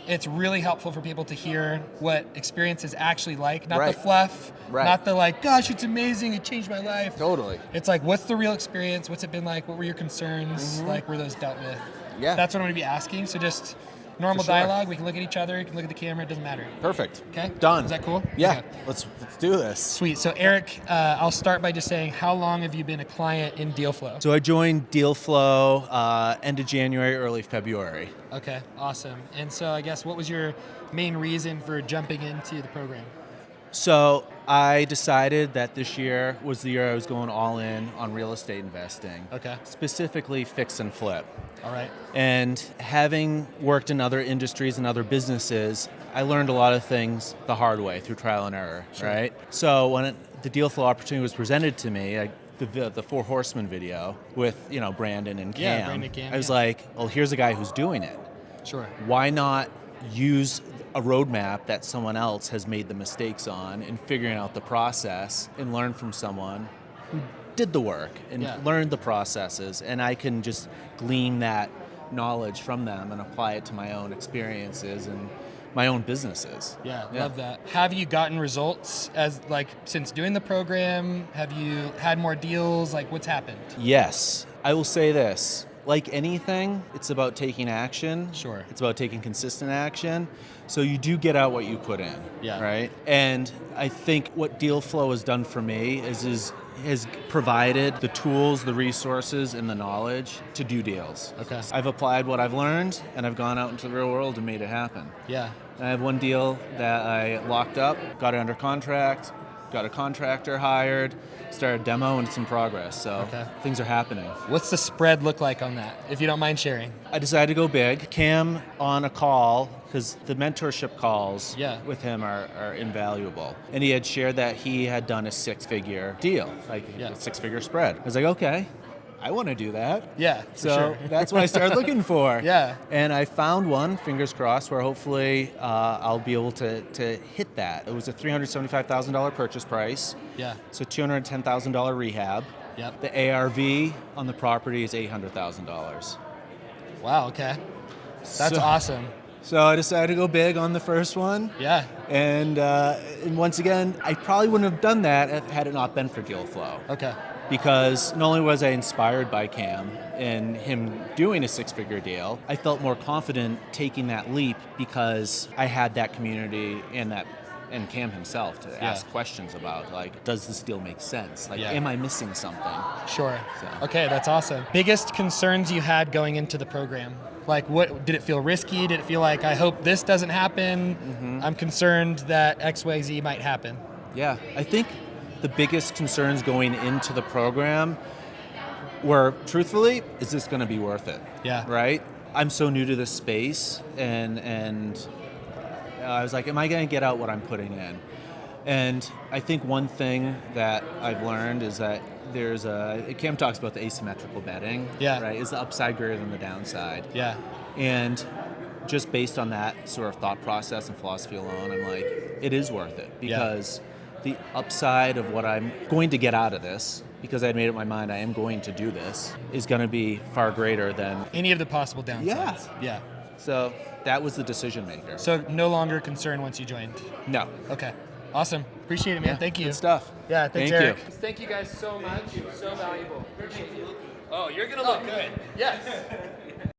it's really helpful for people to hear what experience is actually like, not Right. the fluff, Right. not the like, gosh, it's amazing, it changed my life. Totally. It's like, what's the real experience? What's it been like? What were your concerns? Like, were those dealt with? Yeah. That's what I'm going to be asking. So just normal For sure. dialogue. We can look at each other. You can look at the camera. It doesn't matter. Perfect. Okay? Done. Is that cool? Yeah. Okay. Let's do this. Sweet. So Eric, I'll start by just saying, how long have you been a client in DealFlow? So I joined DealFlow end of January, early February. Okay, awesome. And so I guess what was your main reason for jumping into the program? So I decided that this year was the year I was going all in on real estate investing. Okay. Specifically fix and flip. All right. And having worked in other industries and other businesses, I learned a lot of things the hard way through trial and error, Sure. right? So when the DealFlow opportunity was presented to me, the Four Horsemen video with Brandon and Cam, Yeah, Brandon and Cam, I was yeah. like, well, here's a guy who's doing it. Sure. Why not use a roadmap that someone else has made the mistakes on and figuring out the process and learn from someone who did the work and Yeah. learned the processes, and I can just glean that knowledge from them and apply it to my own experiences and my own businesses. Yeah, love that. Have you gotten results since doing the program? Have you had more deals? Like, what's happened? Yes, I will say this. Like anything, it's about taking action. Sure. It's about taking consistent action. So you do get out what you put in. Yeah. Right? And I think what DealFlow has done for me has provided the tools, the resources, and the knowledge to do deals. Okay. I've applied what I've learned, and I've gone out into the real world and made it happen. Yeah. And I have one deal that I locked up, got it under contract, got a contractor hired, started a demo, and it's in progress. So Okay. things are happening. What's the spread look like on that, if you don't mind sharing? I decided to go big. Cam on a call, because the mentorship calls Yeah. with him are invaluable. And he had shared that he had done a 6-figure deal, Yeah. a 6-figure spread. I was like, okay, I want to do that. Yeah, for So sure. that's what I started looking for. Yeah. And I found one, fingers crossed, where hopefully I'll be able to hit that. It was a $375,000 purchase price. Yeah. So $210,000 rehab. Yep. The ARV on the property is $800,000. Wow, okay. That's So- awesome. So I decided to go big on the first one. Yeah. And once again, I probably wouldn't have done that had it not been for DealFlow. Okay. Because not only was I inspired by Cam and him doing a 6-figure deal, I felt more confident taking that leap because I had that community and Cam himself to ask questions about, like, does this deal make sense? Like, am I missing something? Sure. So. Okay, that's awesome. Biggest concerns you had going into the program? Like, what did it feel risky? Did it feel like, I hope this doesn't happen? Mm-hmm. I'm concerned that XYZ might happen. Yeah, I think the biggest concerns going into the program were, truthfully, is this going to be worth it? Yeah. Right? I'm so new to this space, and I was like, am I going to get out what I'm putting in? And I think one thing that I've learned is that Cam talks about the asymmetrical betting. Yeah. Right? Is the upside greater than the downside? Yeah. And just based on that sort of thought process and philosophy alone, I'm like, it is worth it because the upside of what I'm going to get out of this, because I'd made up my mind I am going to do this, is going to be far greater than Any of the possible downsides. Yeah. So that was the decision maker. So no longer concerned once you joined. No. Okay. Awesome. Appreciate it, man. Thank you. Good stuff. Yeah, thanks, Thank Eric. you. Thank you guys so much. So valuable. Oh, you're going to look good. Yes.